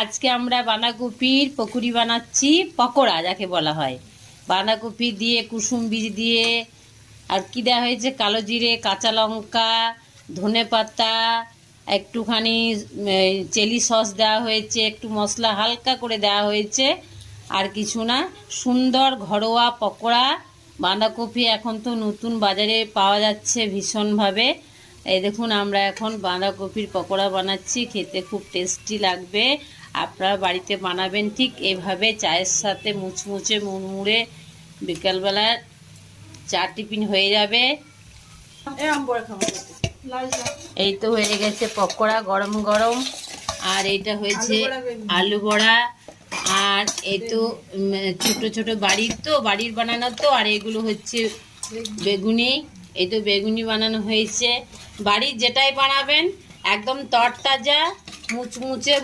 আজকে আমরা বাঁধাকপির পকোড়ি বানাচ্ছি, পকোড়া যাকে বলা হয়। বাঁধাকপি দিয়ে, কুসুম বীজ দিয়ে, আর কি দেওয়া হয়েছে, কালো জিরে, কাঁচা লঙ্কা, ধনে পাতা, একটুখানি চিলি সস দেওয়া হয়েছে, একটু মশলা হালকা করে দেওয়া হয়েছে, আর কিছু না। সুন্দর ঘরোয়া পকোড়া। বাঁধাকপি এখন তো নতুন বাজারে পাওয়া যাচ্ছে ভীষণভাবে। এই দেখুন, আমরা এখন বাঁধাকপির পকোড়া বানাচ্ছি, খেতে খুব টেস্টি লাগবে। আপনারা বাড়িতে বানাবেন ঠিক এভাবে, চায়ের সাথে মুচমুচে মুড়মুড়ে, বিকালবেলা চা টিফিন হয়ে যাবে। এই তো হয়ে গেছে পকোড়া, গরম গরম। আর এইটা হয়েছে আলু বড়া। আর এই তো ছোট ছোট বাড়ির বানানো তো। আর এগুলো হচ্ছে বেগুনি। এই তো বেগুনি বানানো হয়েছে। বাড়ির যেটাই বানাবেন একদম তরতাজা, মুচমুচে।